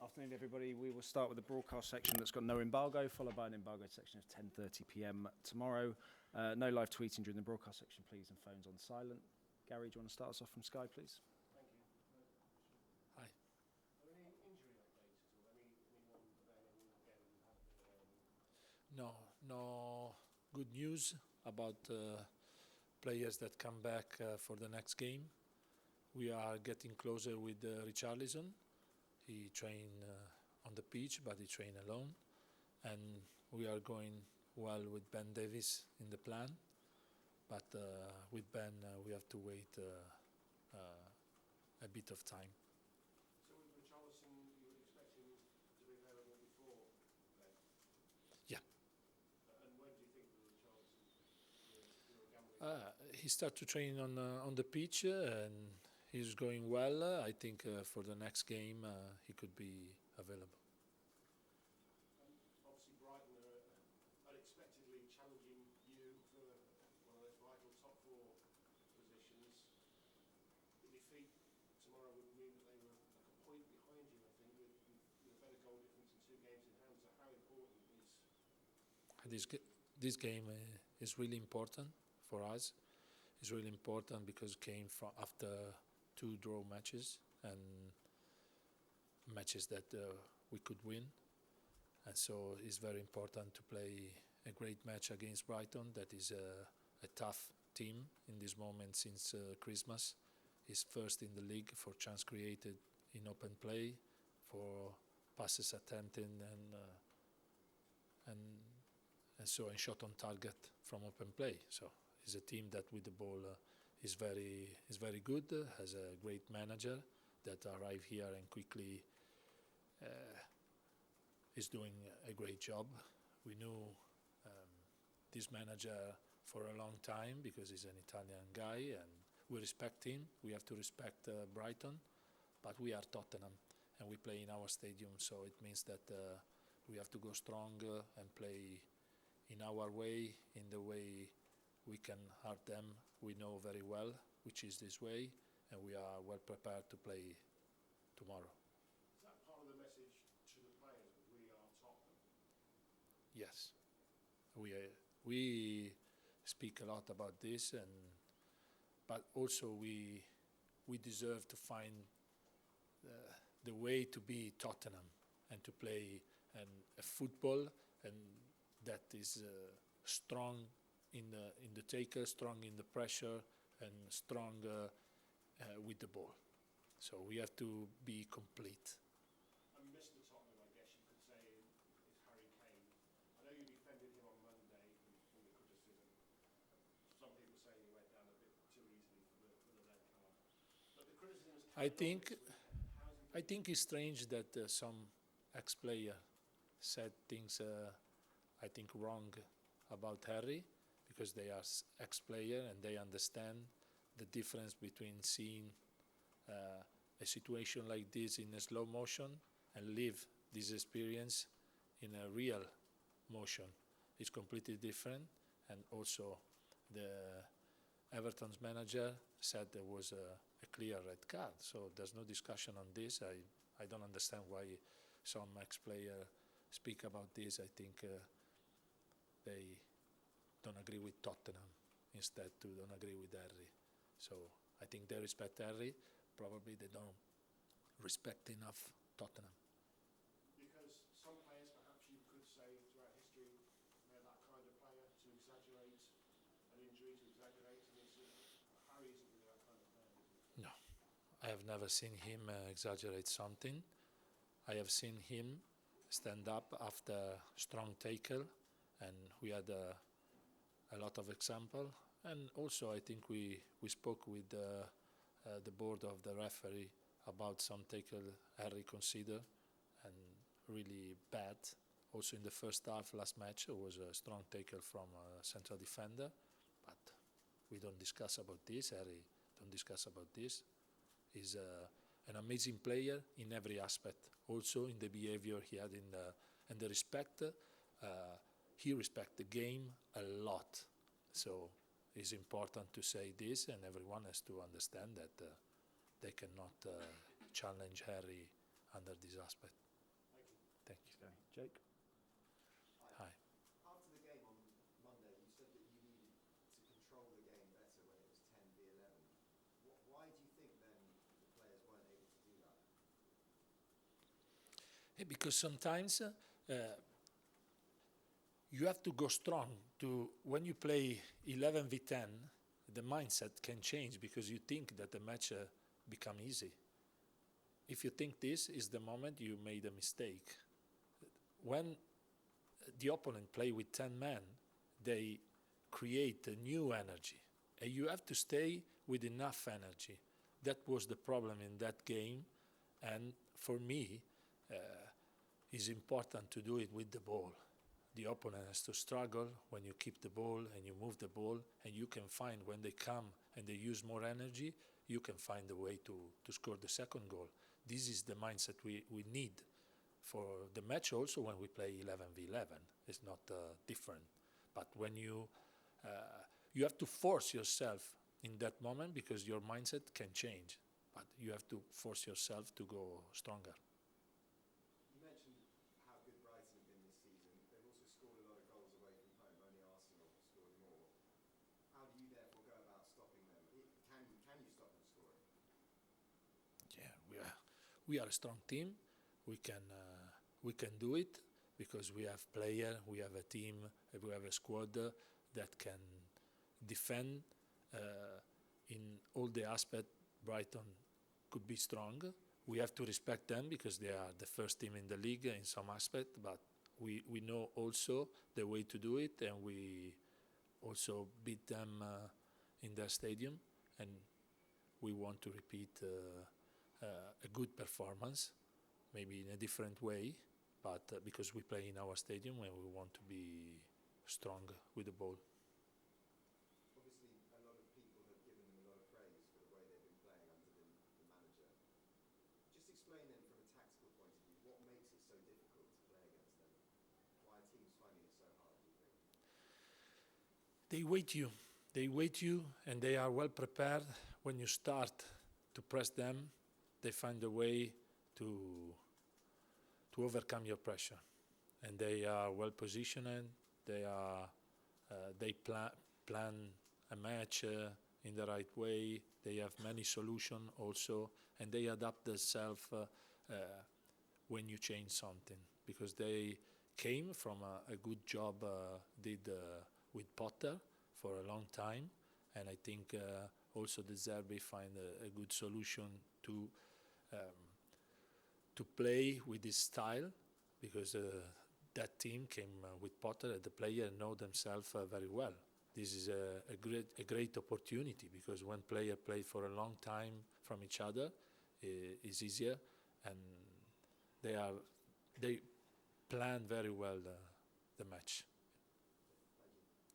Afternoon, everybody. We will start with the broadcast section that's got no embargo, followed by an embargoed section of 10:30 p.m. tomorrow. No live tweeting during the broadcast section, please, and phones on silent. Gary, do you want to start us off from Sky, please? Thank you. Hi. Are there any injury updates at all? Anyone available again? No good news about players that come back for the next game. We are getting closer with Richarlison. He trained on the pitch, but he trained alone. And we are going well with Ben Davies in the plan. But with Ben, we have to wait a bit of time. So with Richarlison, you would expect him to be available before then? Yeah. And when do you think with Richarlison? He started to train on the pitch and he's going well. I think for the next game he could be available. Obviously Brighton are unexpectedly challenging you for one of those vital top four positions. The defeat tomorrow would mean that they were like a point behind you, I think, with a better goal difference and 2 games in hand. So how important is This game is really important for us. It's really important because it came from after 2 draw matches and matches that we could win. And so it's very important to play a great match against Brighton. That is a tough team in this moment since Christmas. It's first in the league for chance created in open play, for passes attempted and shot on target from open play. So it's a team that with the ball is very good, has a great manager that arrived here and quickly is doing a great job. We knew this manager for a long time because he's an Italian guy and we respect him. We have to respect Brighton, but we are Tottenham and we play in our stadium, so it means that we have to go strong and play in our way, in the way we can hurt them. We know very well which is this way, and we are well prepared to play tomorrow. Is that part of the message to the players? We are Tottenham. Yes, we speak a lot about this, but also we deserve to find the way to be Tottenham and to play a football and that is strong in the tackle, strong in the pressure, and strong with the ball. So we have to be complete. And Mr. Tottenham, I guess you could say, is Harry Kane. I know you defended him on Monday from the criticism. Some people say he went down a bit too easily for the red card. But the criticism is I think it's strange that some ex-player said things I think wrong about Harry, because they are ex-player and they understand the difference between seeing a situation like this in a slow motion and live this experience in a real motion. It's completely different. And also the Everton's manager said there was a clear red card, so there's no discussion on this. I don't understand why some ex-player speak about this. I think they don't agree with Tottenham instead to don't agree with Harry. So I think they respect Harry. Probably they don't respect enough Tottenham. Because some players, perhaps you could say throughout history, they're that kind of player to exaggerate an injury, to exaggerate an incident. Harry isn't really that kind of player. No, I have never seen him exaggerate something. I have seen him stand up after strong tackle, and we had a lot of example. And also I think we spoke with the board of the referee about some tackle Harry considered and really bad. Also in the first half last match it was a strong tackle from a central defender, but we don't discuss about this. Harry don't discuss about this. He's an amazing player in every aspect, also in the behavior he had and the respect. He respects the game a lot, so it's important to say this, and everyone has to understand that they cannot challenge Harry under this aspect. Thank you. Okay. Jake? Hi. After the game on Monday, you said that you needed to control the game better when it was 10v11. Why do you think then the players weren't able to do that? Because sometimes you have to go strong. When you play 11v10, the mindset can change because you think that the match become easy. If you think this is the moment you made a mistake. When the opponent play with 10 men, they create a new energy. And you have to stay with enough energy. That was the problem in that game. And for me, it's important to do it with the ball. The opponent has to struggle when you keep the ball and you move the ball, and you can find when they come and they use more energy, you can find a way to score the second goal. This is the mindset we need for the match also when we play 11v11. It's not different. But when you have to force yourself in that moment because your mindset can change. But you have to force yourself to go stronger. You mentioned how good Brighton have been this season. They've also scored a lot of goals away from home. Only Arsenal scored more. How do you therefore go about stopping them? Can you stop them scoring? Yeah, we are a strong team. We can do it because we have player, we have a team, we have a squad that can defend in all the aspects. Brighton could be strong. We have to respect them because they are the first team in the league in some aspect, but we know also the way to do it, and we also beat them in their stadium, and we want to repeat a good performance, maybe in a different way, but because we play in our stadium and we want to be strong with the ball. Obviously, a lot of people have given them a lot of praise for the way they've been playing under the manager. Just explain then from a tactical point of view, what makes it so difficult to play against them? Why are teams finding it so hard, do you think? They wait you. They wait you, and they are well prepared. When you start to press them, they find a way to overcome your pressure, and they are well positioned. They plan a match in the right way. They have many solutions also, and they adapt themselves when you change something, because they came from a good job did with Potter for a long time, and I think also De Zerbi find a good solution to play with this style, because that team came with Potter, and the players know themselves very well. This is a great opportunity, because when players play for a long time from each other, it's easier, and they plan very well the match.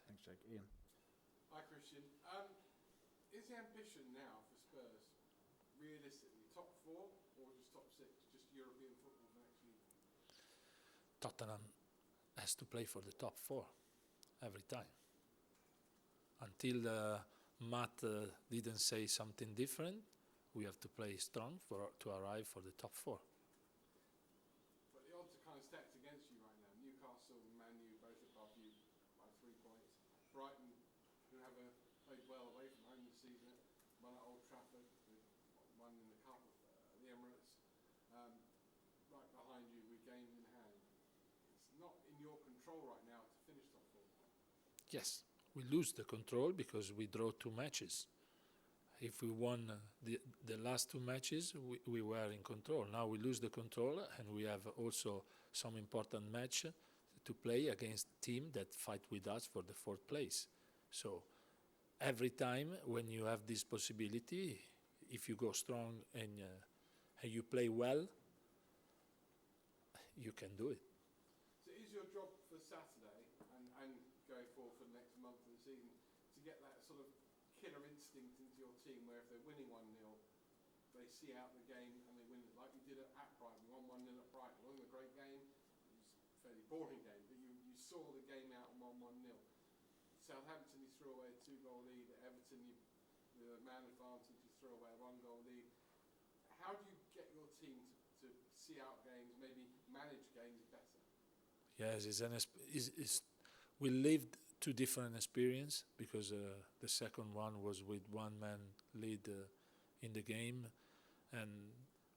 Thanks, Jake. Ian? Hi, Christian. Is the ambition now for Spurs realistically top 4 or just top 6, just European football for next season? Tottenham has to play for the top 4 every time. Until Matt didn't say something different, we have to play strong to arrive for the top 4. But the odds are kind of stacked against you right now. Newcastle and Man U both above you by 3 points. Brighton, who have played well away from home this season, won at Old Trafford, won in the Cup, the Emirates, right behind you with games in hand. It's not in your control right now to finish top 4. Yes, we lose the control because we draw 2 matches. If we won the last 2 matches, we were in control. Now we lose the control, and we have also some important match to play against team that fight with us for the 4th place. So every time when you have this possibility, if you go strong and you play well, you can do it. So is your job for Saturday and going forward for the next month of the season to get that sort of killer instinct into your team, where if they're winning 1-0, they see out the game and they win it, like you did at Brighton? You won 1-0 at Brighton. It wasn't a great game, it was a fairly boring game, but you saw the game out and won 1-0. Southampton, you threw away a 2-goal lead. At Everton, the man advantage, you threw away a 1-goal lead. How do you get your team to see out games, maybe manage games Yes, we lived two different experience because the second one was with one man lead in the game, and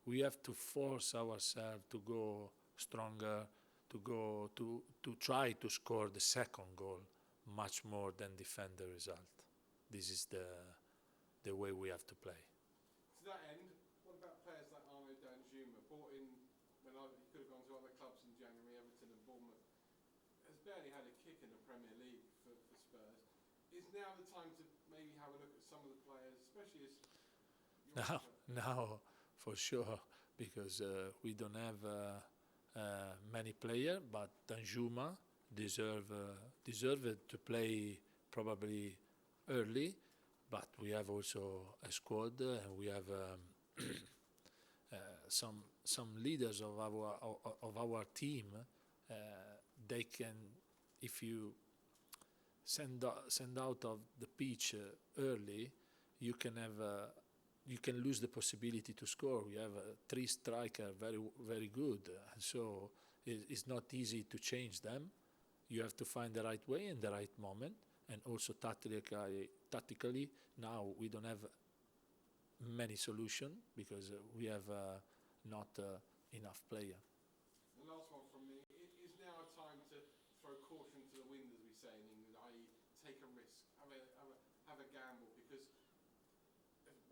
we have to force ourselves to go stronger, to try to score the second goal much more than defend the result. This is the way we have to play. To that end, what about players like Arno Danjuma, bought in when he could have gone to other clubs in January, Everton and Bournemouth, has barely had a kick in the Premier League for Spurs. Is now the time to maybe have a look at some of the players, especially as Now, for sure, because we don't have many players, but Danjuma deserve to play probably early, but we have also a squad and we have some leaders of our team. They can, if you send out of the pitch early, you can lose the possibility to score. We have 3 strikers, very good, and so it's not easy to change them. You have to find the right way and the right moment, and also tactically. Now we don't have many solutions because we have not enough players. The last one from me, is now a time to throw caution to the wind, as we say in England, i.e. take a risk, have a gamble, because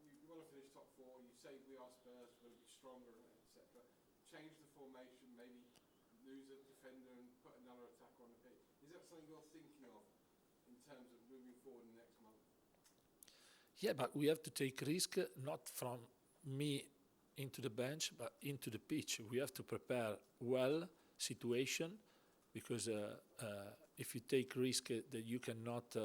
you want to finish top 4, you say we are Spurs, we're going to be stronger, etc. Change the formation, maybe lose a defender and put another attacker on the pitch. Is that something you're thinking of in terms of moving forward in the next month? Yeah, but we have to take risk not from me into the bench, but into the pitch. We have to prepare well situation, because if you take risk that you cannot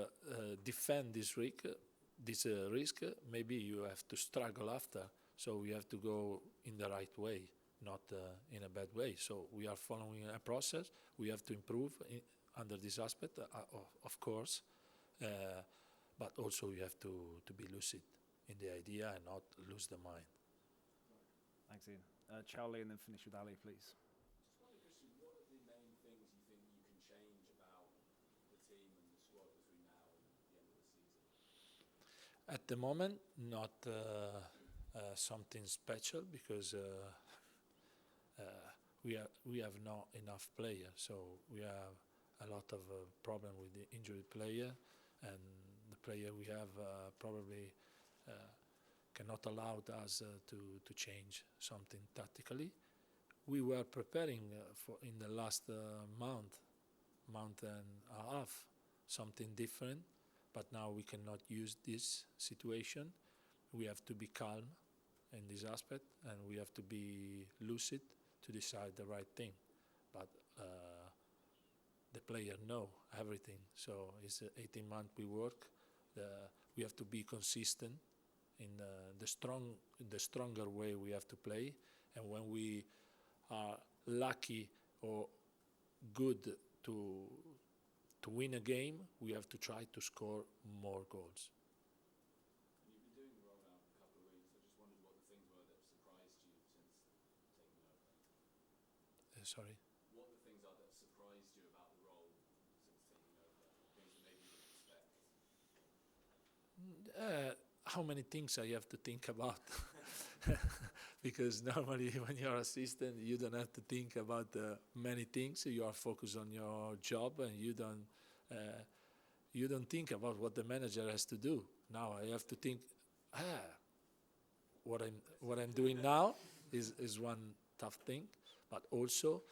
defend this risk, maybe you have to struggle after. So we have to go in the right way, not in a bad way. So we are following a process. We have to improve under this aspect, of course, but also we have to be lucid in the idea and not lose the mind. Thanks, Ian. Charlie, and then finish with Ali, please. Just wonder, Cristian, what are the main things you think you can change about the team and the squad between now and the end of the season? At the moment, not something special, because we have not enough players. So we have a lot of problem with the injured player, and the player we have probably cannot allow us to change something tactically. We were preparing for in the last month and a half something different, but now we cannot use this situation. We have to be calm in this aspect, and we have to be lucid to decide the right thing. But the player know everything, so it's 18 months we work. We have to be consistent in the stronger way we have to play, and when we are lucky or good to win a game, we have to try to score more goals. And you've been doing the role now for a couple of weeks. I just wondered what the things were that surprised you since taking over. Sorry? What the things are that surprised you about the role since taking over? Things that maybe you didn't expect? How many things I have to think about? Because normally when you're assistant, you don't have to think about many things. You are focused on your job, and you don't think about what the manager has to do. Now I have to think, what I'm doing now is one tough thing, but also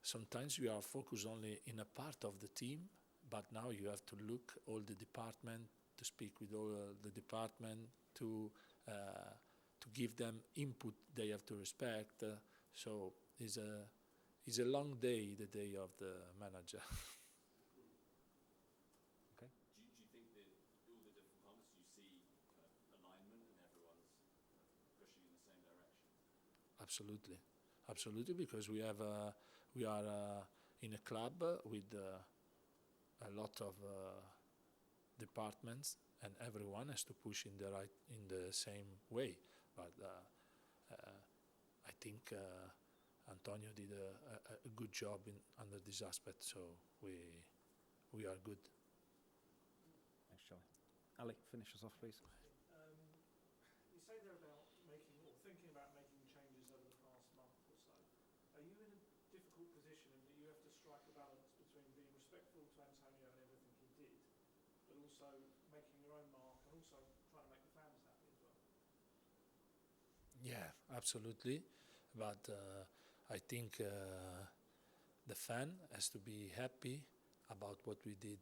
sometimes you are focused only in a part of the team, but now you have to look all the department, to speak with all the department, to give them input they have to respect. So it's a long day, the day of the manager. Okay. Do you think that all the different departments, you see kind of alignment and everyone's pushing in the same direction? Absolutely, because we are in a club with a lot of departments, and everyone has to push in the same way. But I think Antonio did a good job under this aspect, so we are good. Thanks, Charlie. Ali, finish us off, please. You say there about making or thinking about making changes over the past month or so. Are you in a difficult position in that you have to strike a balance between being respectful to Antonio and everything he did, but also making your own mark and also trying to make the fans happy as well? Yeah, absolutely. But I think the fan has to be happy about what we did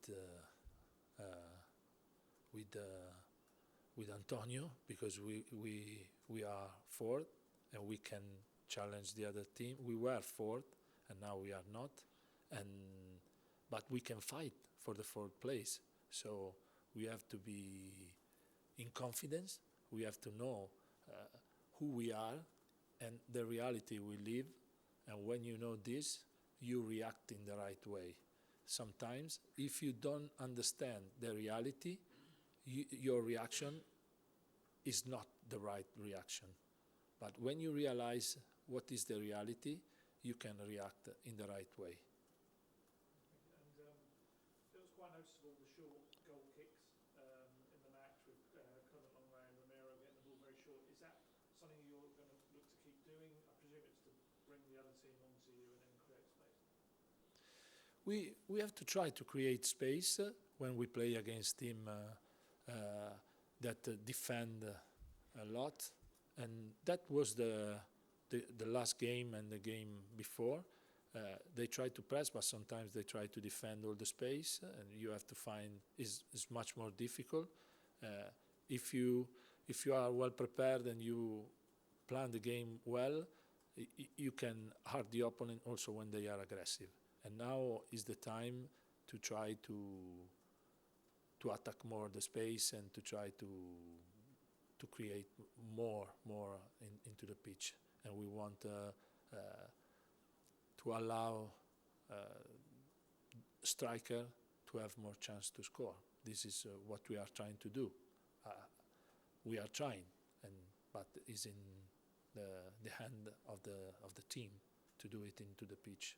with Antonio, because we are fourth and we can challenge the other team. We were fourth and now we are not, but we can fight for the fourth place. So we have to be in confidence. We have to know who we are and the reality we live. And when you know this, you react in the right way. Sometimes, if you don't understand the reality, your reaction is not the right reaction. But when you realize what is the reality, you can react in the right way. And it was quite noticeable, the short goal kicks in the match with Clement Longley and Romero getting the ball very short. Is that something you're going to look to keep doing? I presume it's to bring the other team onto you and then create space. We have to try to create space when we play against team that defend a lot, and that was the last game and the game before. They try to press, but sometimes they try to defend all the space, and you have to find is much more difficult. If you are well prepared and you plan the game well, you can hurt the opponent also when they are aggressive. And now is the time to try to attack more the space and to try to create more into the pitch. And we want to allow striker to have more chance to score. This is what we are trying to do. We are trying, but it's in the hand of the team to do it into the pitch.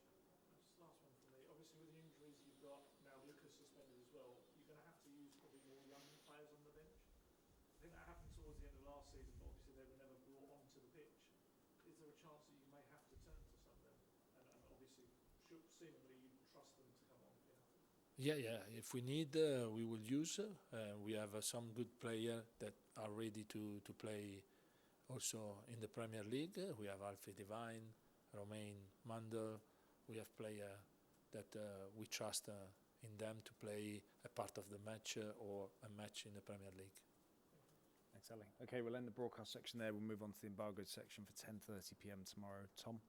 Just last one from me. Obviously, with the injuries you've got now, Lucas suspended as well. You're going to have to use probably more young players on the bench. I think that happened towards the end of last season, but obviously they were never brought onto the pitch. Is there a chance that you may have to turn to some of them? And obviously, seemingly you trust them to come on if you have to. Yeah. If we need, we will use. We have some good players that are ready to play also in the Premier League. We have Alfie Devine, Romain Mandel. We have players that we trust in them to play a part of the match or a match in the Premier League. Thanks, Ali. Okay, we'll end the broadcast section there. We'll move on to the embargoed section for 10:30 p.m. tomorrow. Tom?